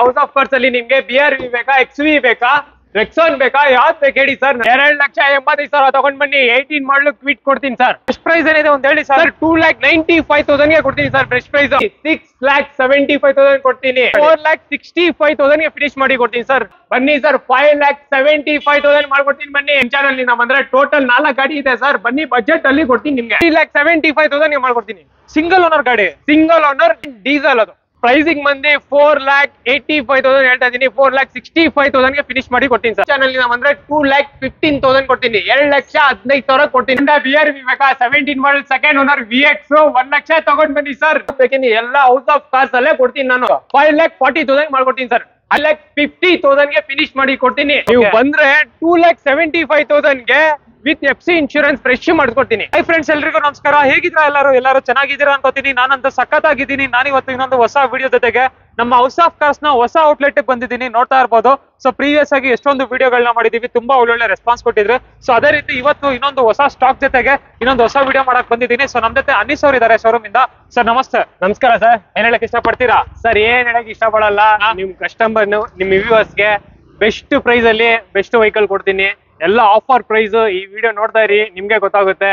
House of cars ಅಲ್ಲಿ ನಿಮ್ಗೆ BRV ಬೇಕಾ, XV ಬೇಕಾ, ರೆಕ್ಸಾನ್ ಬೇಕಾ, ಯಾವ್ದು ಬೇಕು ಹೇಳಿ ಸರ್. 2,85,000 ತಗೊಂಡ್ ಬನ್ನಿ. 18 ಮಾಡಲು ಕ್ವಿಟ್ ಕೊಡ್ತೀನಿ ಸರ್. ಎಷ್ಟು ಪ್ರೈಸ್ ಏನಿದೆ ಅಂತ ಹೇಳಿ ಸರ್. 2,95,000 ಗೆ ಕೊಡ್ತೀನಿ ಸರ್. ಬೆಸ್ಟ್ ಪ್ರೈಸ್ 6,75,000 ಕೊಡ್ತೀನಿ. 4,65,000 ಗೆ ಫಿನಿಶ್ ಮಾಡಿ ಕೊಡ್ತೀನಿ ಸರ್. ಬನ್ನಿ ಸರ್. 5,75,000 ಮಾಡ್ಕೊಡ್ತೀನಿ ಬನ್ನಿ. ಚಾನಲ್ ನಿಂದ ಬಂದ್ರೆ ಟೋಟಲ್ 4 ಗಾಡಿ ಇದೆ ಸರ್. ಬನ್ನಿ ಬಜೆಟ್ ಅಲ್ಲಿ ಕೊಡ್ತೀನಿ ನಿಮ್ಗೆ. 3,75,000 ಗೆ ಮಾಡ್ಕೊಡ್ತೀನಿ. ಸಿಂಗಲ್ ಓನರ್ ಗಾಡಿ, ಸಿಂಗಲ್ ಓನರ್, ಡೀಸೆಲ್ ಅದು. ಪ್ರೈಸಿಂಗ್ ಬಂದು 4,85,000 ಹೇಳ್ತಾ ಇದೀನಿ. 4,65,000 ಗೆ ಫಿನಿಶ್ ಮಾಡಿ ಕೊಡ್ತೀನಿ ಸರ್. ಚಾನಲ್ ಬಂದ್ರೆ 2,15,000 ಕೊಡ್ತೀನಿ. 2,15,000 ಕೊಡ್ತೀನಿ. BRV ಬೇಕಾ, 17 ಮಾಡಲ್ ಸೆಕೆಂಡ್ ಓನರ್ VX 1 ಲಕ್ಷ ತಗೊಂಡ್ ಬನ್ನಿ ಸರ್. ಬೇಕಿನಿ ಎಲ್ಲ ಹೌಸ್ ಆಫ್ ಕಾರ್ಸ್ ಅಲ್ಲೇ ಕೊಡ್ತೀನಿ ನಾನು. 5,40,000 ಮಾಡ್ಕೊಡ್ತೀನಿ ಸರ್. 1,50,000 ಗೆ ಫಿನಿಶ್ ಮಾಡಿ ಕೊಡ್ತೀನಿ. ನೀವು ಬಂದ್ರೆ 2,75,000 ಗೆ ವಿತ್ FC ಇನ್ಶೂರೆನ್ಸ್ ಫ್ರೆಶ್ ಮಾಡ್ಕೊಡ್ತೀನಿ. ಹೈ ಫ್ರೆಂಡ್ಸ್, ಎಲ್ರಿಗೂ ನಮಸ್ಕಾರ. ಹೇಗಿದ್ದೀರಾ ಎಲ್ಲರೂ ಚೆನ್ನಾಗಿದ್ದೀರಾ ಅನ್ಕೋತೀನಿ. ನಾನಂತೂ ಸಖತ್ತಾಗಿದ್ದೀನಿ. ನಾನಿವತ್ತು ಇನ್ನೊಂದು ಹೊಸ ವಿಡಿಯೋ ಜೊತೆಗೆ ನಮ್ಮ ಹೌಸ್ ಆಫ್ ಕಾರ್ಸ್ ನ ಹೊಸ ಔಟ್ಲೆಟ್ ಬಂದಿದ್ದೀನಿ. ನೋಡ್ತಾ ಇರ್ಬೋದು. ಸೊ ಪ್ರೀವಿಯಸ್ ಆಗಿ ಎಷ್ಟೊಂದು ವಿಡಿಯೋಗಳನ್ನ ಮಾಡಿದೀವಿ, ತುಂಬಾ ಒಳ್ಳೊಳ್ಳೆ ರೆಸ್ಪಾನ್ಸ್ ಕೊಟ್ಟಿದ್ರೆ. ಸೊ ಅದೇ ರೀತಿ ಇವತ್ತು ಇನ್ನೊಂದು ಹೊಸ ಸ್ಟಾಕ್ ಜೊತೆಗೆ ಇನ್ನೊಂದು ಹೊಸ ವಿಡಿಯೋ ಮಾಡಕ್ ಬಂದಿದ್ದೀನಿ. ಸೊ ನಮ್ ಜೊತೆ ಅನೀಸ್ ಅವರು ಇದಾರೆ ಶೋರೂಮ್ ಇಂದ. ಸರ್ ನಮಸ್ತೆ. ನಮಸ್ಕಾರ ಸರ್. ಏನ್ ಹೇಳಕ್ ಇಷ್ಟಪಡ್ತೀರಾ ಸರ್? ಏನ್ ಹೇಳಕ್ ಇಷ್ಟಪಡಲ್ಲ, ನಿಮ್ ಕಸ್ಟಮರ್ ನಿಮ್ ವ್ಯೂವರ್ಸ್ ಗೆ ಬೆಸ್ಟ್ ಪ್ರೈಸ್ ಅಲ್ಲಿ ಬೆಸ್ಟ್ ವೆಹಿಕಲ್ ಕೊಡ್ತೀನಿ. ಎಲ್ಲ ಆಫರ್ ಪ್ರೈಸ್. ಈ ವಿಡಿಯೋ ನೋಡ್ತಾ ಇರಿ, ನಿಮ್ಗೆ ಗೊತ್ತಾಗುತ್ತೆ.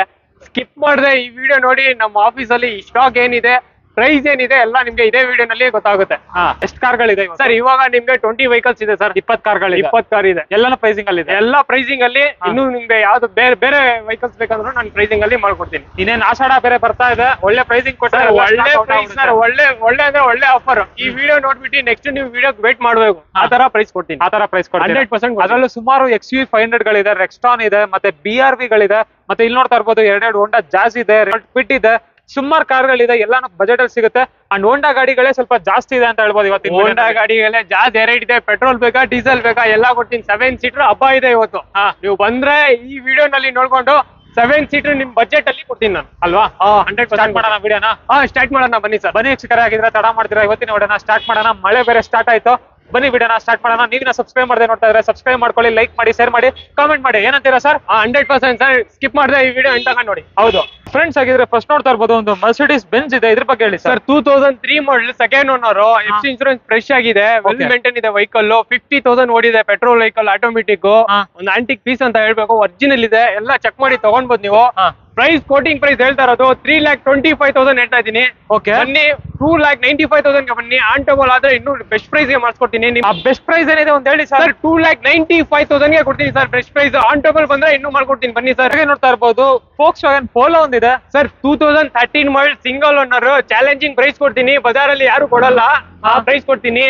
ಸ್ಕಿಪ್ ಮಾಡದೆ ಈ ವಿಡಿಯೋ ನೋಡಿ. ನಮ್ಮ ಆಫೀಸ್ ಅಲ್ಲಿ ಈ ಸ್ಟಾಕ್ ಏನಿದೆ, ಪ್ರೈಸ್ ಏನಿದೆ ಎಲ್ಲ ನಿಮ್ಗೆ ಇದೇ ವಿಡಿಯೋನಲ್ಲಿ ಗೊತ್ತಾಗುತ್ತೆ. ಎಷ್ಟು ಕಾರ್ಗಳಿದೆ ಸರ್? ಇವಾಗ ನಿಮ್ಗೆ 20 ವೆಹಿಕಲ್ಸ್ ಇದೆ ಸರ್. 20 ಕಾರ್ಗಳು, 20 ಕಾರ್ ಇದೆ. ಎಲ್ಲಾನು ಪ್ರೈಸಿಂಗ್ ಅಲ್ಲಿ ಇದೆ. ಎಲ್ಲ ಪ್ರೈಸಿಂಗ್ ಅಲ್ಲಿ. ಇನ್ನು ನಿಮ್ಗೆ ಯಾವ್ದು ಬೇರೆ ವೆಹಿಕಲ್ಸ್ ಬೇಕಂದ್ರೂ ನಾನು ಪ್ರೈಸಿಂಗ್ ಅಲ್ಲಿ ಮಾಡ್ಕೊಡ್ತೀನಿ. ಇನ್ನೇನ್ ಆಷಾಢ ಬೇರೆ ಬರ್ತಾ ಇದೆ, ಒಳ್ಳೆ ಪ್ರೈಸಿಂಗ್ ಕೊಟ್ಟರೆ ಒಳ್ಳೆ ಪ್ರೈಸ್ ಸರ್. ಒಳ್ಳೆ ಅಂದ್ರೆ ಒಳ್ಳೆ ಆಫರ್. ಈ ವಿಡಿಯೋ ನೋಡ್ಬಿಟ್ಟು ನೆಕ್ಸ್ಟ್ ನೀವು ವಿಡಿಯೋ ವೇಟ್ ಮಾಡ್ಬೇಕು. ಆ ತರ ಪ್ರೈಸ್ ಕೊಡ್ತೀನಿ. ಆ ತರ ಪ್ರೈಸ್ ಕೊಡ್ತೀನಿ 100%. ಅದರಲ್ಲೂ ಸುಮಾರು XV 500 ಗಳಿದೆ, ರೆಕ್ಸ್ಟಾನ್ ಇದೆ, ಮತ್ತೆ BRV ಗಳಿದೆ, ಮತ್ತೆ ಇಲ್ಲಿ ನೋಡ್ತಾ ಇರ್ಬೋದು 2 ಹೋಂಡಾ ಜಾಸ್ ಇದೆ, ಕ್ವಿಟ್ ಇದೆ, ಸುಮಾರು ಕಾರ್ಗಳಿದೆ. ಎಲ್ಲಾನು ಬಜೆಟ್ ಅಲ್ಲಿ ಸಿಗುತ್ತೆ. ಅಂಡ್ ಹೋಂಡಾ ಗಾಡಿಗಳೇ ಸ್ವಲ್ಪ ಜಾಸ್ತಿ ಇದೆ ಅಂತ ಹೇಳ್ಬೋದು ಇವತ್ತು. ಹೋಂಡಾ ಗಾಡಿಗಳೇ ಜಾಸ್ತಿ ರೇಟ್ ಇದೆ. ಪೆಟ್ರೋಲ್ ಬೇಕಾ, ಡೀಸೆಲ್ ಬೇಕಾ, ಎಲ್ಲ ಕೊಡ್ತೀನಿ. 7 ಸೀಟರ್ ಹಬ್ಬ ಇದೆ ಇವತ್ತು. ನೀವು ಬಂದ್ರೆ ಈ ವಿಡಿಯೋನಲ್ಲಿ ನೋಡ್ಕೊಂಡು 7 ಸೀಟರ್ ನಿಮ್ ಬಜೆಟ್ ಅಲ್ಲಿ ಕೊಡ್ತೀನಿ ನಾನು, ಅಲ್ವಾ? 100% ಮಾಡೋಣ ವಿಡಿಯೋನ. ಸ್ಟಾರ್ಟ್ ಮಾಡೋಣ ಬನ್ನಿ ಸರ್. ಬನ್ನಿ ವೀಕ್ಷಕರೇ, ಆಗಿದ್ರೆ ತಡ ಮಾಡ್ತೀರಾ, ಇವತ್ತಿನ ವಿಡಿಯೋನ ಸ್ಟಾರ್ಟ್ ಮಾಡೋಣ. ಮಳೆ ಬೇರೆ ಸ್ಟಾರ್ಟ್ ಆಯ್ತು. ಬನ್ನಿ ವಿಡಿಯೋನ ಸ್ಟಾರ್ಟ್ ಮಾಡೋಣ. ನೀವಿನ ಸಬ್ಸ್ಕ್ರೈಬ್ ಮಾಡದೆ ನೋಡ್ತಾ ಇದ್ರೆ ಸಬ್ಸ್ಕ್ರೈಬ್ ಮಾಡ್ಕೊಳ್ಳಿ, ಲೈಕ್ ಮಾಡಿ, ಶೇರ್ ಮಾಡಿ, ಕಾಮೆಂಟ್ ಮಾಡಿ. ಏನಂತೀರಾ ಸರ್? 100% ಸರ್. ಸ್ಕಿಪ್ ಮಾಡದೆ ಈ ವಿಡಿಯೋ ಎಂತ ನೋಡಿ. ಹೌದು ಫ್ರೆಂಡ್ಸ್, ಆಗಿದ್ರೆ ಫಸ್ಟ್ ನೋಡ್ತಾ ಇರ್ಬೋದು ಒಂದು ಮರ್ಸಿಡೀಸ್ ಬೆಂಜ್ ಇದೆ. ಇದ್ರ ಬಗ್ಗೆ ಹೇಳಿ sir. 2003 model, second owner, FC insurance fresh ಆಗಿದೆ, ವೆಲ್ ಮೇಂಟೈನ್ ಇದೆ ವೆಹಿಕಲ್. 50,000 ಓಡಿದೆ. ಪೆಟ್ರೋಲ್ ವೆಹಿಕಲ್, ಆಟೋಮೆಟಿಕ್, ಒಂದು ಆಂಟಿಕ್ ಪೀಸ್ ಅಂತ ಹೇಳ್ಬೇಕು. ಒರಿಜಿನಲ್ ಇದೆ. ಎಲ್ಲ ಚೆಕ್ ಮಾಡಿ ತಗೊಂಡ್ಬೋದು ನೀವು. ಪ್ರೈಸ್ ಕೋಟಿಂಗ್ ಪ್ರೈಸ್ ಹೇಳ್ತಾ ಇರೋದು 3,25,000 ಹೇಳ್ತಾ ಇದೀನಿ. ಬನ್ನಿ 2,95,000 ಗೆ ಬನ್ನಿ. ಆನ್ ಟೇಬಲ್ ಆದ್ರೆ ಇನ್ನೂ ಬೆಸ್ಟ್ ಪ್ರೈಸ್ ಗೆ ಮಾಡಿಸ್ಕೊಡ್ತೀನಿ. ಬೆಸ್ಟ್ ಪ್ರೈಸ್ ಏನಿದೆ ಅಂತ ಹೇಳಿ ಸರ್. 2,95,000 ಗೆ ಕೊಡ್ತೀನಿ sir. Best price. On table ಬಂದ್ರೆ ಇನ್ನೂ ಮಾಡ್ಕೊಡ್ತೀನಿ ಬನ್ನಿ ಸರ್. ನೋಡ್ತಾ ಇರ್ಬೋದು Volkswagen Polo ಒಂದಿದೆ ಸರ್. 2013 ಮಾಡಲ್, ಸಿಂಗಲ್ ಓನರ್, ಚಾಲೆಂಜಿಂಗ್ ಪ್ರೈಸ್ ಕೊಡ್ತೀನಿ. ಬಜಾರಲ್ಲಿ ಯಾರು ಕೊಡಲ್ಲ ಆ ಪ್ರೈಸ್ ಕೊಡ್ತೀನಿ.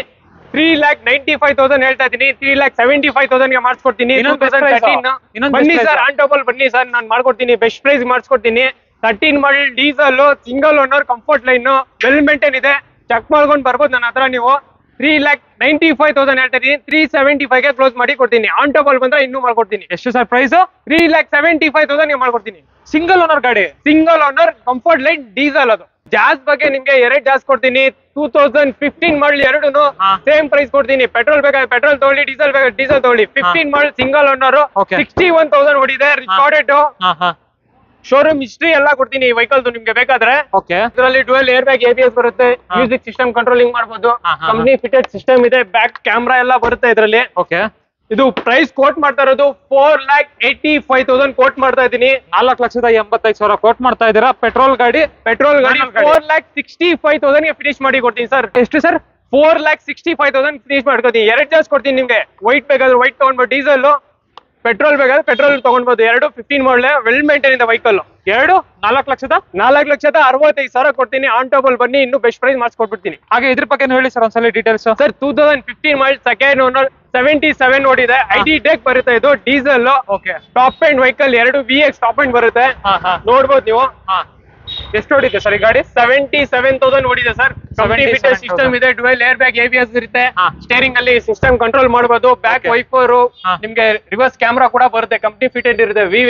3,95,000 ಹೇಳ್ತಾ ಇದೀನಿ. 3,75,000 ಗೆ ಮಾಡಿಸ್ಕೊಡ್ತೀನಿ. 2013 ಬನ್ನಿ ಸರ್. ಆನ್ ಟೇಬಲ್ ಬನ್ನಿ ಸರ್, ನಾನು ಮಾಡ್ಕೊಡ್ತೀನಿ. ಬೆಸ್ಟ್ ಪ್ರೈಸ್ ಮಾಡಿಸ್ಕೊಡ್ತೀನಿ. 13 model, diesel, single owner, comfort line, well maintain ಇದೆ. ಚೆಕ್ ಮಾಡ್ಕೊಂಡು ಬರ್ಬೋದು ನನ್ನ ಹತ್ರ ನೀವು. 3,95,000 ಹೇಳ್ತಾ ಇದೀನಿ. 375 ಗೆ ಕ್ಲೋಸ್ ಮಾಡಿ ಕೊಡ್ತೀನಿ. ಆನ್ ಟೇಬಲ್ ಬಂದ್ರೆ ಇನ್ನೂ ಮಾಡ್ಕೊಡ್ತೀನಿ. ಎಷ್ಟು ಸರ್ ಪ್ರೈಸ್? 3,75,000 ಗೆ ಮಾಡ್ಕೊಡ್ತೀನಿ. ಸಿಂಗಲ್ ಓನರ್ ಗಾಡಿ, single owner, comfort line, diesel. ಅದು ಜಾಸ್ ಬಗ್ಗೆ ನಿಮ್ಗೆ 2 ಜಾಸ್ ಕೊಡ್ತೀನಿ. 2015 ಮಾಡಲ್ ಎರಡೂನು ಸೇಮ್ ಪ್ರೈಸ್ ಕೊಡ್ತೀನಿ. ಪೆಟ್ರೋಲ್ ಬೇಕಾದ್ರೆ ಪೆಟ್ರೋಲ್ ತಗೊಳ್ಳಿ, ಡೀಸೆಲ್ ಬೇಕಾದ್ರೆ ಡೀಸೆಲ್ ತಗೊಳ್ಳಿ. 15 ಮಾಡಲ್, ಸಿಂಗಲ್ ಓನರ್, 61,000 ಓಡಿದೆ. ರಿಕಾರ್ಡೆಡ್ ಶೋರೂಮ್ ಹಿಸ್ಟ್ರಿ ಎಲ್ಲ ಕೊಡ್ತೀನಿ ಈ ವೆಹಿಕಲ್ ನಿಮ್ಗೆ ಬೇಕಾದ್ರೆ. ಇದರಲ್ಲಿ ಡ್ಯುಯಲ್ ಏರ್ ಬ್ಯಾಗ್, ABS ಬರುತ್ತೆ. ಮ್ಯೂಸಿಕ್ ಸಿಸ್ಟಮ್ ಕಂಟ್ರೋಲಿಂಗ್ ಮಾಡಬಹುದು. ಕಂಪನಿ ಫಿಟೆಡ್ ಸಿಸ್ಟಮ್ ಇದೆ. ಬ್ಯಾಕ್ ಕ್ಯಾಮ್ರಾ ಎಲ್ಲ ಬರುತ್ತೆ ಇದರಲ್ಲಿ. ಇದು ಪ್ರೈಸ್ ಕೋಟ್ ಮಾಡ್ತಾ ಇರೋದು 4,85,000 ಕೋಟ್ ಮಾಡ್ತಾ ಇದ್ದೀನಿ. 4,85,000 ಕೋಟ್ ಮಾಡ್ತಾ ಇದ್ದೀರಾ. ಪೆಟ್ರೋಲ್ ಗಾಡಿ 4,65,000 ಗೆ ಫಿನಿಶ್ ಮಾಡಿ ಕೊಡ್ತೀನಿ ಸರ್. ಎಷ್ಟು ಸರ್? 4,65,000 ಫಿನಿಶ್ ಮಾಡ್ಕೊತೀನಿ. 2 ಜಾಸ್ ಕೊಡ್ತೀನಿ ನಿಮ್ಗೆ. ವೈಟ್ ಬೇಕಾದ್ರೆ ವೈಟ್ ತಗೊಂಡ್ಬೋದು, ಡೀಸೆಲ್, ಪೆಟ್ರೋಲ್ ಬೇಕಾದ್ರೆ ಪೆಟ್ರೋಲ್ ತಗೊಂಡ್ಬೋದು. 15 ಮಾಡಲ್, ವೆಲ್ ಮೇಂಟೈನ್ ಇದೆ ವೆಹಿಕಲ್. 4,65,000 ಕೊಡ್ತೀನಿ. ಆನ್ ಟೇಬಲ್ ಬನ್ನಿ, ಇನ್ನೂ ಬೆಸ್ಟ್ ಪ್ರೈಸ್ ಮಾಡಿಸ್ಕೊಟ್ಬಿಡ್ತೀನಿ. ಹಾಗೆ ಇದ್ರ ಬಗ್ಗೆ ಹೇಳಿ ಸರ್ ಒಂದ್ಸಲ ಡೀಟೇಲ್ಸ್. ಸರ್ 2015 ಮಾಡಲ್, ಸೆಕೆಂಡ್ ಓನರ್, 77 ಓಡಿದೆ. ID ಡೇಕ್ ಬರುತ್ತೆ. ಇದು diesel, top end vehicle. 2 VX top end ಬರುತ್ತೆ. ನೋಡ್ಬೋದು ನೀವು. ಎಷ್ಟು ಓಡಿದೆ ಸರ್ ಈ ಗಾಡಿ? 77,000 ಓಡಿದೆ ಸರ್. ಸಿಸ್ಟಮ್ ಇದೆ. ಡ್ಯುಯಲ್ ಏರ್ ಬ್ಯಾಗ್, ABS ಇರುತ್ತೆ. ಸ್ಟೇರಿಂಗ್ ಅಲ್ಲಿ ಸಿಸ್ಟಮ್ ಕಂಟ್ರೋಲ್ ಮಾಡಬಹುದು. ಬ್ಯಾಕ್ ವೈಪರ್, ನಿಮ್ಗೆ ರಿವರ್ಸ್ ಕ್ಯಾಮ್ರಾ ಕೂಡ ಬರುತ್ತೆ. ಕಂಪ್ನಿ ಫಿಟೆಡ್ ಇರುತ್ತೆ. ವಿ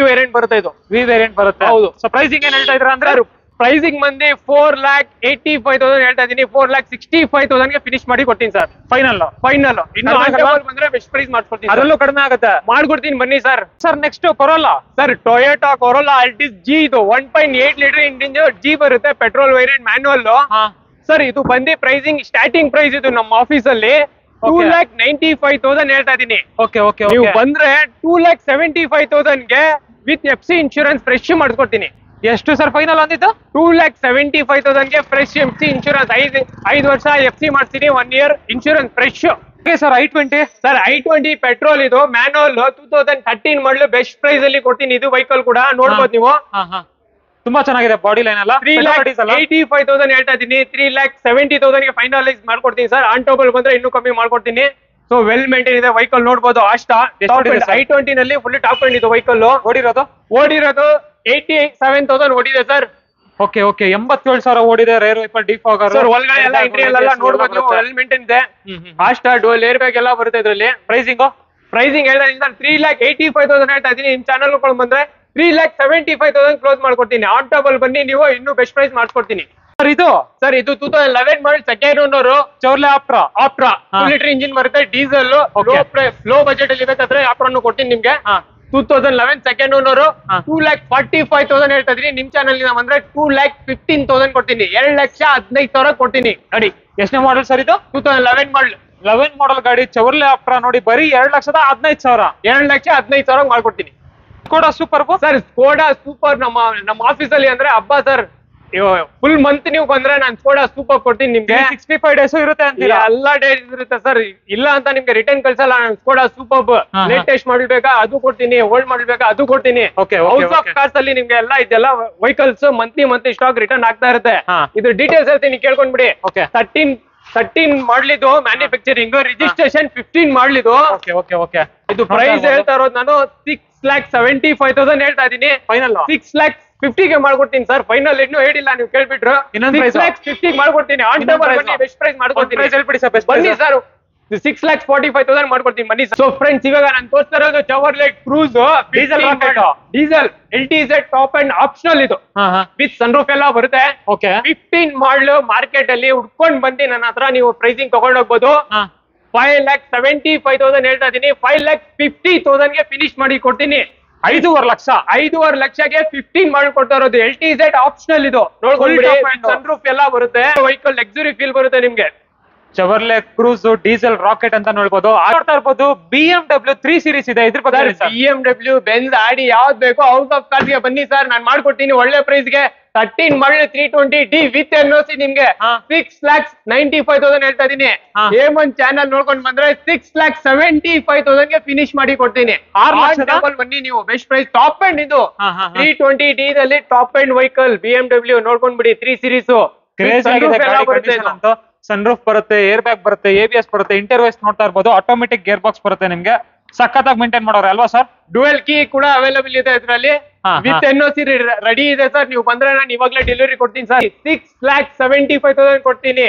ವೇರಿಯಂಟ್ ಬರುತ್ತೆ. ಇದು ವಿ ವೇರಿಯಂಟ್ ಬರುತ್ತೆ. ಹೌದು. ಸೊ ಪ್ರೈಸಿಂಗ್ ಏನ್ ಹೇಳ್ತಾ ಇದ್ರ ಅಂದ್ರೆ? ಪ್ರೈಸಿಂಗ್ ಬಂದು 4,85,000 ಹೇಳ್ತಾ ಇದೀನಿ. 4,65,000 ಗೆ ಫಿನಿಶ್ ಮಾಡಿ ಕೊಡ್ತೀನಿ ಸರ್. ಫೈನಲ್ ಇನ್ನು ಬಂದ್ರೆ ಬೆಸ್ಟ್ ಪ್ರೈಸ್ ಮಾಡ್ಕೊಡ್ತೀನಿ. ಅದರಲ್ಲೂ ಕಡಿಮೆ ಆಗುತ್ತೆ, ಮಾಡ್ಕೊಡ್ತೀನಿ ಬನ್ನಿ sir. Sir next Corolla sir. Toyota Corolla Altis G. ಇದು 1.8 ಲೀಟರ್ ಇಂಜಿನ್ G ಬರುತ್ತೆ. Petrol variant, manual. ಸರ್ ಇದು ಬಂದು ಪ್ರೈಸಿಂಗ್ ಸ್ಟಾರ್ಟಿಂಗ್ ಪ್ರೈಸ್ ಇದು ನಮ್ಮ ಆಫೀಸ್ ಅಲ್ಲಿ 2,95,000 ಹೇಳ್ತಾ ಇದೀನಿ. ಓಕೆ ಓಕೆ ನೀವು ಬಂದ್ರೆ 2,75,000 ಗೆ ವಿತ್ FC ಇನ್ಶೂರೆನ್ಸ್ ಫ್ರೆಶ್ ಮಾಡ್ಕೊಡ್ತೀನಿ. ಎಷ್ಟು ಸರ್ ಫೈನಲ್ ಅಂದಿದ್ದು? 2,75,000 ಗೆ ಫ್ರೆಶ್ FC ಇನ್ಶೂರೆನ್ಸ್ 5 ವರ್ಷ FC ಮಾಡ್ತೀನಿ, 1 year insurance fresh. Sir i20 sir i20 petrol ಇದು ಮ್ಯಾನುವಲ್ 2013 ಮಾಡಲು ಬೆಸ್ಟ್ ಪ್ರೈಸ್ ಅಲ್ಲಿ ಕೊಡ್ತೀನಿ. ಇದು ವೆಹಿಕಲ್ ಕೂಡ ನೋಡ್ಬೋದು ನೀವು. ತುಂಬಾ ಚೆನ್ನಾಗಿದೆ ಬಾಡಿ ಲೈನ್ ಎಲ್ಲ. 3,85,000 ಹೇಳ್ತಾ ಇದೀನಿ. 3,70,000 ಗೆ ಫೈನಲೈಸ್ ಮಾಡ್ಕೊಡ್ತೀನಿ ಸರ್. ಆನ್ ಟೋಬಲ್ ಬಂದ್ರೆ ಇನ್ನೂ ಕಮ್ಮಿ ಮಾಡ್ಕೊಡ್ತೀನಿ. ಸೊ ವೆಲ್ ಮೇಂಟೈನ್ ಇದೆ ವೆಹಿಕಲ್, ನೋಡ್ಬೋದು. ಆಸ್ಟಾ i20 ನಲ್ಲಿ ಫುಲ್ ಟಾಪ್ ಎಂಡ್ ಇದು ವೆಹಿಕಲ್. ಓಡಿರೋದು 87,000 ಓಡಿದೆ ಸರ್. ಓಕೆ ಓಕೆ 87,000 ಓಡಿದೆ. ರೇರ್ ವೈಪರ್ ಡಿಫಾಗರ್ ಸರ್ ಒಳಗಡೆ ಎಲ್ಲ ಇಂಟೀರಿಯರ್ ಎಲ್ಲ ನೋಡ್ಬೋದು, ವೆಲ್ ಮೇಂಟೈನ್ ಇದೆ. ಆಸ್ಟಾ ಡುಯಲ್ ಏರ್ ಬ್ಯಾಗ್ ಎಲ್ಲ ಬರುತ್ತೆ ಇದರಲ್ಲಿ. ಪ್ರೈಸಿಂಗ್ ಹೇಳ್ತಾ 3,85,000 ಹೇಳ್ತಾ ಇದೀನಿ. ನಿಮ್ ಚಾನಲ್ ಬಂದ್ರೆ 3,75,000 ಕ್ಲೋಸ್ ಮಾಡ್ಕೊಡ್ತೀನಿ. ಆನ್ ಟಾಬಲ್ ಬನ್ನಿ, ನೀವು ಇನ್ನೂ ಬೆಸ್ಟ್ ಪ್ರೈಸ್ ಮಾಡ್ಕೊಡ್ತೀನಿ. ಸರ್ ಇದು 2011 model second owner Chevrolet Optra 2 litre engine ಬರುತ್ತೆ, ಡೀಸೆಲ್. ಲೋ ಬಜೆಟ್ ಅಲ್ಲಿ ಬೇಕಾದ್ರೆ ಆಪ್ಟ್ರಾನು ಕೊಡ್ತೀನಿ ನಿಮ್ಗೆ. 2011 ಸೆಕೆಂಡ್ ಓನರ್ 2,45,000 ಹೇಳ್ತಾ ಇದೀನಿ. ನಿಮ್ ಚಾನಲ್ ಬಂದ್ರೆ 2,15,000 ಕೊಡ್ತೀನಿ. 2,15,000 ಕೊಡ್ತೀನಿ. ಗಾಡಿ ಎಷ್ಟನೇ ಮಾಡಲ್ ಸರ್ ಇದು? 2011 ಮಾಡಲ್ 11 ಮಾಡಲ್ ಗಾಡಿ ಚೌರ್ಲೆ ಆಪ್ಟ್ರಾ ನೋಡಿ ಬರೀ 2,15,000. 2,15,000 ಮಾಡ್ಕೊಡ್ತೀನಿ. Skoda super sir Skoda super ನಮ್ಮ ಆಫೀಸ್ ಅಲ್ಲಿ ಅಂದ್ರೆ ಹಬ್ಬ ಸರ್. ಫುಲ್ ಮಂತ್ ನೀವು ಬಂದ್ರೆ ನಾನು ಸ್ಕೋಡಾ ಸೂಪರ್ ಕೊಡ್ತೀನಿ ನಿಮ್ಗೆ. 65 ಡೇಸ್ ಇರುತ್ತೆ ಅಂತೀರಾ? ಎಲ್ಲ ಡೇಸ್ ಇರುತ್ತೆ ಸರ್. ಇಲ್ಲ ಅಂತ ನಿಮ್ಗೆ ರಿಟರ್ನ್ ಕಳ್ಸಲ್ಲ. ನಾನು ಸ್ಕೋಡಾ ಸೂಪರ್ ಲೇಟೆಸ್ಟ್ ಮಾಡಲ್ ಬೇಕಾ ಅದು ಕೊಡ್ತೀನಿ, ಓಲ್ಡ್ ಮಾಡಲ್ ಬೇಕಾ ಅದು ಕೊಡ್ತೀನಿ. ಹೌಸ್ ಆಫ್ ಕಾರ್ಸ್ ಅಲ್ಲಿ ನಿಮ್ಗೆ ಎಲ್ಲ ಇದೆಲ್ಲ ವೆಹಿಕಲ್ಸ್ ಮಂತ್ಲಿ ಸ್ಟಾಕ್ ರಿಟರ್ನ್ ಆಗ್ತಾ ಇರುತ್ತೆ. ಇದು ಡೀಟೇಲ್ಸ್ ಹೇಳ್ತೀನಿ, ಕೇಳ್ಕೊಂಡ್ಬಿಡಿ. 13 ಮಾಡ್ಲಿದ್ದು ಮ್ಯಾನುಫ್ಯಾಕ್ಚರಿಂಗ್, ರಿಜಿಸ್ಟ್ರೇಷನ್ 15 ಮಾಡ್ಲಿದ್ದು. ಇದು ಪ್ರೈಸ್ ಹೇಳ್ತಾ ಇರೋದು ನಾನು 6,75,000 ಹೇಳ್ತಾ ಇದೀನಿ. ಫೈನಲ್ 6,50,000 ಗೆ ಮಾಡ್ಕೊಡ್ತೀನಿ ಸರ್. ಫೈನಲ್ ಇನ್ನೂ ಹೇಳಿಲ್ಲ, ನೀವು ಕೇಳ್ಬಿಟ್ರು. 6,50,000 ಮಾಡ್ಕೊಡ್ತೀನಿ. ಆನ್ ಟೇಬಲ್ ಬನ್ನಿ, ಬೆಸ್ಟ್ ಪ್ರೈಸ್ ಮಾಡ್ಕೊಡ್ತೀನಿ. ಬನ್ನಿ ಸರ್, 6,45,000 ಮಾಡ್ಕೊಡ್ತೀನಿ ಬನ್ನಿ ಸರ್. ಸೊ ಫ್ರೆಂಡ್ಸ್, ಇವಾಗ ನಾನು ತೋರಿಸ್ತಾ ಇರೋದು Chevrolet cruise diesel LTZ top and optional. ಇದು ವಿತ್ ಸನ್ರೂಫ್ ಎಲ್ಲ ಬರುತ್ತೆ. 15 ಮಾಡಲು ಮಾರ್ಕೆಟ್ ಅಲ್ಲಿ ಹುಡ್ಕೊಂಡ್ ಬಂದು ನನ್ನ ಹತ್ರ ನೀವು ಪ್ರೈಸಿಂಗ್ ತಗೊಂಡ್ ಹೋಗ್ಬೋದು. 5,75,000 ಹೇಳ್ತಾ ಇದೀನಿ. 5,50,000 ಗೆ ಫಿನಿಶ್ ಮಾಡಿ ಕೊಡ್ತೀನಿ. 5,5 ಲಕ್ಷಕ್ಕೆ 15 ಮಾಡಿ ಕೊಡ್ತಾ ಇರೋದು. LTZ ಆಪ್ಷನಲ್ ಇದು ನೋಡ್ಕೊಂಡ್ಬಿಡಿ. ಸನ್ರೂಫ್ ಎಲ್ಲ ಬರುತ್ತೆ. ವೆಹಿಕಲ್ ಲಕ್ಸುರಿ ಫೀಲ್ ಬರುತ್ತೆ ನಿಮ್ಗೆ. ಚವರ್ಲೆ ಕ್ರೂಸ್ ಡೀಸೆಲ್ ರಾಕೆಟ್ ಅಂತ ನೋಡ್ಬೋದು. ನೋಡ್ತಾ ಇರ್ಬೋದು BMW 3 ಸೀರೀಸ್ ಇದೆ. ಇದ್ರ ಬಗ್ಗೆ BMW ಬೆಂಜ್ ಆಡಿ ಯಾವ್ದು ಬೇಕೋ ಹೌಸ್ ಆಫ್ ಕಾರ್ಸ್ ಗೆ ಬನ್ನಿ ಸರ್, ನಾನು ಮಾಡ್ಕೊಡ್ತೀನಿ ಒಳ್ಳೆ ಪ್ರೈಸ್ ಗೆ. 13 ಮಾಡಲ್ 320D ವಿತ್ NOC ನಿಮ್ಗೆ 6,95,000 ಹೇಳ್ತಾ ಇದೀನಿ. ಹೇಮಂತ್ ಚಾನಲ್ ನೋಡ್ಕೊಂಡ್ ಬಂದ್ರೆ 6,75,000 ಗೆ ಫಿನಿಶ್ ಮಾಡಿ ಕೊಡ್ತೀನಿ. ಬನ್ನಿ ನೀವು, ಬೆಸ್ಟ್ ಪ್ರೈಸ್ ಟಾಪ್ ಎಂಡ್ ಇದು. 320D ದಲ್ಲಿ ಟಾಪ್ ಎಂಡ್ ವೆಹಿಕಲ್ BMW ನೋಡ್ಕೊಂಡ್ ಬಿಡಿ. 3 ಸೀರೀಸ್ ಸನ್ರೂಫ್ ಬರುತ್ತೆ, ಏರ್ ಬ್ಯಾಗ್ ಬರುತ್ತೆ, ABS ಬರುತ್ತೆ, ಇಂಟರ್ವೇಸ್ ನೋಡ್ತಾ ಇರ್ಬೋದು. ಆಟೋಮೆಟಿಕ್ ಗೇರ್ ಬಾಕ್ಸ್ ಬರುತ್ತೆ ನಿಮ್ಗೆ. ಸಖತ್ತಾಗಿ ಮೇಂಟೈನ್ ಮಾಡೋರು ಅಲ್ವಾ ಸರ್? ಡ್ಯುಯಲ್ ಕೀ ಕೂಡ ಅವೈಲೇಬಲ್ ಇದೆ ಇದರಲ್ಲಿ. ವಿತ್ NOC ರೆಡಿ ಇದೆ ಸರ್. ನೀವು ಬಂದ್ರೆ ನಾನು ಇವಾಗಲೇ ಡೆಲಿವರಿ ಕೊಡ್ತೀನಿ ಸರ್. 6,75,000 ಕೊಡ್ತೀನಿ.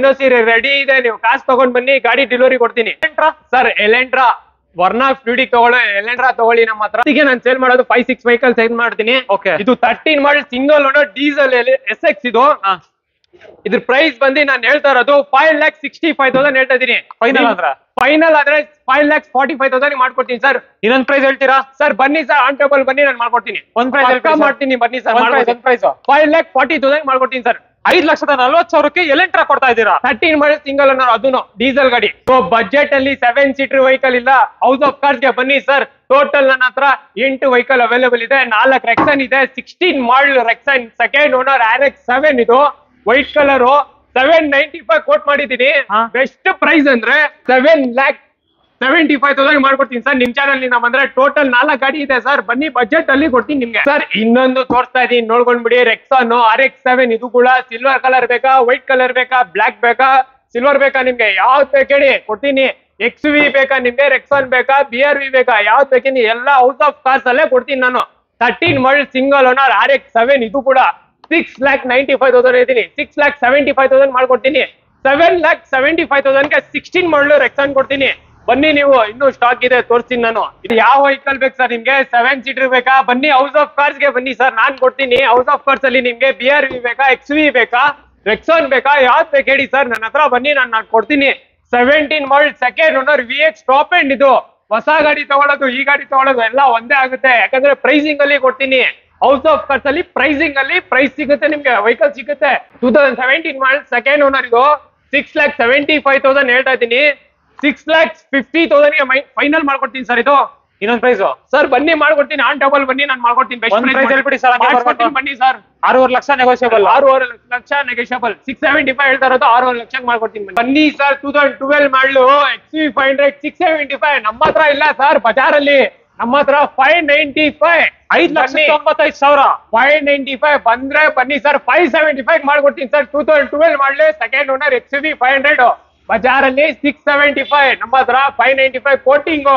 NOC ರೆಡಿ ಇದೆ, ನೀವು ಕಾಸು ತಗೊಂಡ್ ಬನ್ನಿ, ಗಾಡಿ ಡೆಲಿವರಿ ಕೊಡ್ತೀನಿ. Sir Elantra Verna fluidic Elantra ತಗೊಳ್ಳಿ ನಮ್ಮ ಹತ್ರ. ನಾನು ಸೇಲ್ ಮಾಡೋದು 5-6 ವೆಹಿಕಲ್ ಸೇಲ್ ಮಾಡ್ತೀನಿ. ಇದು 13 model single owner diesel SX ಇದು. ಇದ್ರ ಪ್ರೈಸ್ ಬಂದು ನಾನು ಹೇಳ್ತಾ ಇರೋದು 5,65,000 ಹೇಳ್ತಾ ಇದೀನಿ. ಫೈನಲ್ ಆದ್ರೆ 5,45,000 ಮಾಡ್ಕೊಡ್ತೀನಿ ಸರ್. ಇನ್ನೊಂದು ಪ್ರೈಸ್ ಹೇಳ್ತೀರಾ ಸರ್? ಬನ್ನಿ ಸರ್, ಆನ್ ಟೇಬಲ್ ಬನ್ನಿ, ನಾನು ಮಾಡ್ಕೊಡ್ತೀನಿ. ಒಂದ್ ಪ್ರೈಸ್ ಮಾಡ್ತೀನಿ, ಬನ್ನಿ ಸರ್. 5,40,000 ಮಾಡ್ಕೊಡ್ತೀನಿ ಸರ್. 5,40,000ಕ್ಕೆ ಎಲೆಂಟ್ರಾ ಕೊಡ್ತಾ ಇದ್ದೀರಾ? 13 ಮಾಡಲ್ ಸಿಂಗಲ್ ಓನರ್, ಅದನ್ನು ಡೀಸೆಲ್ ಗಾಡಿ. ಸೊ ಬಜೆಟ್ ಅಲ್ಲಿ 7 ಸೀಟರ್ ವೆಹಿಕಲ್ ಇಲ್ಲ. ಹೌಸ್ ಆಫ್ ಕಾರ್ಸ್ ಗೆ ಬನ್ನಿ ಸರ್. ಟೋಟಲ್ ನನ್ನ ಹತ್ರ 8 ವೆಹಿಕಲ್ ಅವೈಲೇಬಲ್ ಇದೆ. 4 ರೆಕ್ಸನ್ ಇದೆ. 16 ಮಾಡಲ್ ರೆಕ್ಸನ್ ಸೆಕೆಂಡ್ ಓನರ್ RX-7 ಇದು ವೈಟ್ ಕಲರ್. 795 ಕೋಟ್ ಮಾಡಿದೀನಿ. ಬೆಸ್ಟ್ ಪ್ರೈಸ್ ಅಂದ್ರೆ 7,75,000 ಮಾಡ್ಕೊಡ್ತೀನಿ ಸರ್. ನಿಮ್ ಚಾನಲ್ ನಿಂದ ಬಂದ್ರೆ ಟೋಟಲ್ 4 ಗಾಡಿ ಇದೆ ಸರ್. ಬನ್ನಿ, ಬಜೆಟ್ ಅಲ್ಲಿ ಕೊಡ್ತೀನಿ ನಿಮ್ಗೆ ಸರ್. ಇನ್ನೊಂದು ತೋರಿಸ್ತಾ ಇದೀನಿ, ನೋಡ್ಕೊಂಡ್ ಬಿಡಿ. ರೆಕ್ಸಾನ್ RX-7 ಇದು ಕೂಡ ಸಿಲ್ವರ್ ಕಲರ್ ಬೇಕಾ, ವೈಟ್ ಕಲರ್ ಬೇಕಾ, ಬ್ಲಾಕ್ ಬೇಕಾ, ಸಿಲ್ವರ್ ಬೇಕಾ, ನಿಮ್ಗೆ ಯಾವ್ದು ಬೇಕೇಳಿ ಕೊಡ್ತೀನಿ. XV ಬೇಕಾ ನಿಮ್ಗೆ, ರೆಕ್ಸಾನ್ ಬೇಕಾ, BRV ಬೇಕಾ, ಯಾವ್ದು ಬೇಕೇನಿ ಎಲ್ಲ ಹೌಸ್ ಆಫ್ ಕಾರ್ಸ್ ಅಲ್ಲೇ ಕೊಡ್ತೀನಿ ನಾನು. 13 ಮಾಡಲ್ ಸಿಂಗಲ್ ಓನರ್ RX-7 ಇದು ಕೂಡ 6,95,000 ಇದ್ದೀನಿ. 6,75,000 ಮಾಡ್ಕೊಡ್ತೀನಿ. 7,75,000 ಗೆ 16 ಮಾಡಲು ರೆಕ್ಸಾನ್ ಕೊಡ್ತೀನಿ. ಬನ್ನಿ, ನೀವು ಇನ್ನೂ ಸ್ಟಾಕ್ ಇದೆ, ತೋರಿಸ್ತೀನಿ ನಾನು. ಇದು ಯಾವ ವೆಹಿಕಲ್ ಬೇಕು ಸರ್ ನಿಮ್ಗೆ? 7 ಸೀಟರ್ ಬೇಕಾ? ಬನ್ನಿ, ಹೌಸ್ ಆಫ್ ಕಾರ್ಸ್ ಗೆ ಬನ್ನಿ ಸರ್, ನಾನ್ ಕೊಡ್ತೀನಿ. ಹೌಸ್ ಆಫ್ ಕಾರ್ಸ್ ಅಲ್ಲಿ ನಿಮ್ಗೆ BRV ಬೇಕಾ, XV ಬೇಕಾ, ರೆಕ್ಸಾನ್ ಬೇಕಾ, ಯಾವ್ದು ಬೇಕು ಹೇಳಿ ಸರ್, ನನ್ನ ಹತ್ರ ಬನ್ನಿ, ನಾನು ಕೊಡ್ತೀನಿ. 17 ಮಾಡಲ್ second owner VX top end ಇದು. ಹೊಸ ಗಾಡಿ ತಗೊಳ್ಳೋದು, ಈ ಗಾಡಿ ತಗೊಳ್ಳೋದು ಎಲ್ಲ ಒಂದೇ ಆಗುತ್ತೆ, ಯಾಕಂದ್ರೆ ಪ್ರೈಸಿಂಗ್ ಅಲ್ಲಿ ಕೊಡ್ತೀನಿ. ಹೌಸ್ ಆಫ್ ಕಾರ್ಸ್ ಅಲ್ಲಿ ಪ್ರೈಸಿಂಗ್ ಅಲ್ಲಿ ಪ್ರೈಸ್ ಸಿಗುತ್ತೆ ನಿಮ್ಗೆ, ವೆಹಿಕಲ್ ಸಿಗುತ್ತೆ. 2017 ಮಾಡಲ್ ಸೆಕೆಂಡ್ ಓನರ್ ಇದು. 6,75,000 ಹೇಳ್ತಾ ಇದ್ದೀನಿ. 6,50,000 ಗೆ ಫೈನಲ್ ಮಾಡ್ಕೊಡ್ತೀನಿ ಸರ್ ಇದು. ಇನ್ನೊಂದ್ ಪ್ರೈಸ್ ಸರ್ ಬನ್ನಿ ಮಾಡ್ಕೊಡ್ತೀನಿ, ಆನ್ ಟೇಬಲ್ ಬನ್ನಿ, ನಾನು ಮಾಡ್ಕೊಡ್ತೀನಿ. ಬೆಸ್ಟ್ ಒಂದ್ ಪ್ರೈಸ್ ಹೇಳ್ಬಿಡಿ ಸರ್. ಬನ್ನಿ sir. 6.5 lakh negotiable. 6.5 lakh negotiable. 675 ಹೇಳ್ತಾ ಇರೋದು, 6.5 ಲಕ್ಷಕ್ಕೆ ಮಾಡ್ಕೊಡ್ತೀನಿ. ಬನ್ನಿ ಸರ್. 2012 ಮಾಡಲು XUV 500 675 ನಮ್ಮ ಹತ್ರ ಇಲ್ಲ ಸರ್, ಬಜಾರ್ ಅಲ್ಲಿ ನಮ್ಮ ಹತ್ರ 595. 5,95,000. 595 ಬಂದ್ರೆ ಬನ್ನಿ ಸರ್. 575 ಮಾಡ್ಕೊಡ್ತೀನಿ ಸರ್. 2012 ಮಾಡಲಿ ಸೆಕೆಂಡ್ ಓನರ್ XUV 500 ಬಜಾರ್ ಅಲ್ಲಿ 675, ನಮ್ಮ ಹತ್ರ 595 ಕೋಟಿಂಗ್.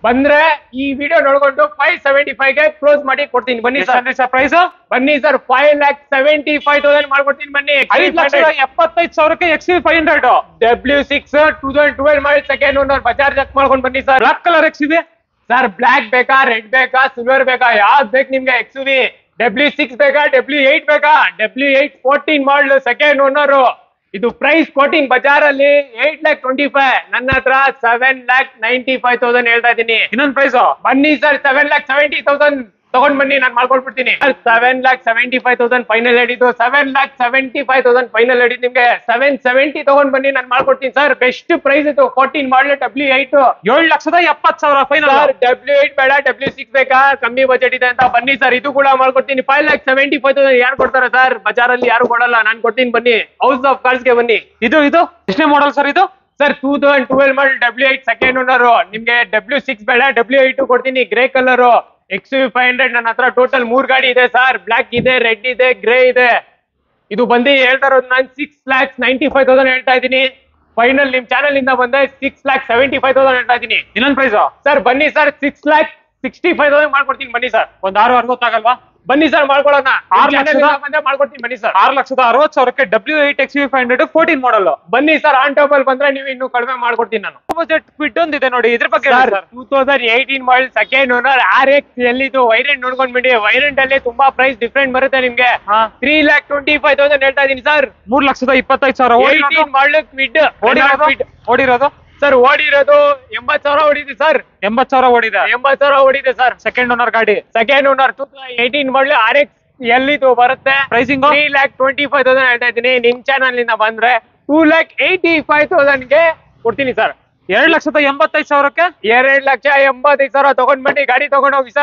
ಬಂದ್ರೆ ಈ ವಿಡಿಯೋ ನೋಡ್ಕೊಂಡು 575 ಗೆ ಕ್ಲೋಸ್ ಮಾಡಿ ಕೊಡ್ತೀನಿ. ಬನ್ನಿ ಸರ್. ಪ್ರೈಸ್ ಬನ್ನಿ ಸರ್. 5,75,000 ಮಾಡ್ಕೊಡ್ತೀನಿ. ಬನ್ನಿ. 5,75,000ಕ್ಕೆ XUV 500 W6 2012 ಮಾಡಿ ಸೆಕೆಂಡ್ ಓನರ್ ಬಜಾರ್ ಚೆಕ್ ಮಾಡ್ಕೊಂಡು ಬನ್ನಿ sir. Black colour XUV sir black ಬೇಕಾ, ರೆಡ್ ಬೇಕಾ, ಸಿಲ್ವರ್ ಬೇಕಾ, ಯಾವ್ದು ಬೇಕು ನಿಮ್ಗೆ? XUV W6 ಬೇಕಾ, W8 ಬೇಕಾ? W8 14 ಮಾಡಲು ಸೆಕೆಂಡ್ ಓನರ್. ಇದು ಪ್ರೈಸ್ ಕೋಟಿಂಗ್ ಬಜಾರ್ ಅಲ್ಲಿ 8,25,000, ನನ್ನ ಹತ್ರ 7,95,000 ಹೇಳ್ತಾ ಇದ್ದೀನಿ. ಇನ್ನೊಂದ್ ಪ್ರೈಸ್ ಬನ್ನಿ ಸರ್. 7,70,000 ತಗೊಂಡ್ ಬನ್ನಿ, ನಾನು ಮಾಡ್ಕೊಟ್ಬಿಡ್ತೀನಿ. 7,75,000 ಫೈನಲ್ ಹೇಳಿದ್ದು. 7,75,000 ಫೈನಲ್ ಹೇಳಿದ್ದು ನಿಮ್ಗೆ. 770 ತಗೊಂಡ್ ಬನ್ನಿ, ನಾನು ಮಾಡ್ಕೊಡ್ತೀನಿ ಸರ್. ಬೆಸ್ಟ್ ಪ್ರೈಸ್ ಇದು. 14 ಮಾಡಲ್ W8 7,70,000 ಫೈನಲ್. W8 ಬೇಡ, W6 ಬೇಕಾ? ಕಮ್ಮಿ ಬಜೆಟ್ ಇದೆ ಅಂತ ಬನ್ನಿ ಸರ್, ಇದು ಕೂಡ ಮಾಡ್ಕೊಡ್ತೀನಿ. 5,75,000 ಯಾರು ಕೊಡ್ತಾರೆ ಸರ್? ಬಜಾರ್ ಅಲ್ಲಿ ಯಾರು ಕೊಡಲ್ಲ, ನಾನು ಕೊಡ್ತೀನಿ. ಬನ್ನಿ ಹೌಸ್ ಆಫ್ ಕಾರ್ಸ್ ಗೆ ಬನ್ನಿ. ಇದು ಎಷ್ಟನೇ ಮಾಡಲ್ ಸರ್ ಇದು? ಸರ್ 2012 ಮಾಡಲ್ W8 ಸೆಕೆಂಡ್ ಓನರ್. ನಿಮ್ಗೆ W6 ಬೇಡ, W8 ಕೊಡ್ತೀನಿ. ಗ್ರೇ ಕಲರ್ XUV 500 ನನ್ನ ಹತ್ರ ಟೋಟಲ್ 3 ಗಾಡಿ ಇದೆ ಸರ್. ಬ್ಲಾಕ್ ಇದೆ, ರೆಡ್ ಇದೆ, ಗ್ರೇ ಇದೆ. ಇದು ಬಂದು ಹೇಳ್ತಾ ಇರೋದು ನಾನು 6,95,000 ಹೇಳ್ತಾ ಇದ್ದೀನಿ. ಫೈನಲ್ ನಿಮ್ ಚಾನಲ್ ಇಂದ ಬಂದೆ 6,75,000 ಹೇಳ್ತಾ ಇದ್ದೀನಿ. ಇನ್ನೊಂದ್ ಪ್ರೈಸ್ ಸರ್ ಬನ್ನಿ ಸರ್. 6,65,000 ಮಾಡ್ಕೊಡ್ತೀನಿ. ಬನ್ನಿ ಸರ್. ಒಂದ್ 6.60 ಆಗಲ್ವಾ? ಬನ್ನಿ ಸರ್, ಮಾಡ್ಕೊಳ್ಳೋಣ. 6,00,000 ಮಾಡ್ಕೊಡ್ತೀನಿ. ಬನ್ನಿ ಸರ್. 6,60,000ಕ್ಕೆ W8 XUV 500 14 ಮಾಡಲ್. ಬನ್ನಿ ಸರ್. ಆನ್ ಟೇಬಲ್ ಬಂದ್ರೆ ನೀವು ಇನ್ನೂ ಕಡಿಮೆ ಮಾಡ್ಕೊಡ್ತೀನಿ ನಾನು. ಬಜೆಟ್ ಕ್ವಿಡ್ ಒಂದಿದೆ ನೋಡಿ, ಇದ್ರ ಬಗ್ಗೆ 2018 ಮಾಡಲ್ ಸೆಕೆಂಡ್ ಓನರ್ RX ಎಲ್ಲಿದು ವೈರೆಂಟ್ ನೋಡ್ಕೊಂಡ್ ಬಿಡಿ. ವೈರೆಂಟ್ ಅಲ್ಲಿ ತುಂಬಾ ಪ್ರೈಸ್ ಡಿಫ್ರೆಂಟ್ ಬರುತ್ತೆ ನಿಮ್ಗೆ. 3,25,000 ಹೇಳ್ತಾ ಇದೀನಿ ಸರ್. 3,25,000. 18 ಮಾಡಲ್ ಕ್ವಿಡ್ ಓಡಿರೋದು ಸರ್. ಓಡಿರೋದು 80,000 ಓಡಿದೆ ಸರ್. 80,000 ಓಡಿದೆ. 80,000 ಓಡಿದೆ ಸರ್. ಸೆಕೆಂಡ್ ಓನರ್ ಗಾಡಿ. ಸೆಕೆಂಡ್ ಓನರ್ 2018 ಮಾಡಲ್ RX ಎಲ್ಲಿದು ಬರುತ್ತೆ. ಪ್ರೈಸಿಂಗ್ 3,25,000 ಹೇಳ್ತಾ ಇದ್ದೀನಿ. ನಿಮ್ ಚಾನಲ್ ಇಂದ ಬಂದ್ರೆ 2,85,000 ಗೆ ಕೊಡ್ತೀನಿ ಸರ್. 2,85,000ಕ್ಕೆ 2,85,000 ತಗೊಂಡ್ ಬನ್ನಿ, ಗಾಡಿ ತಗೊಂಡ್ ಹೋಗಿ ಸರ್.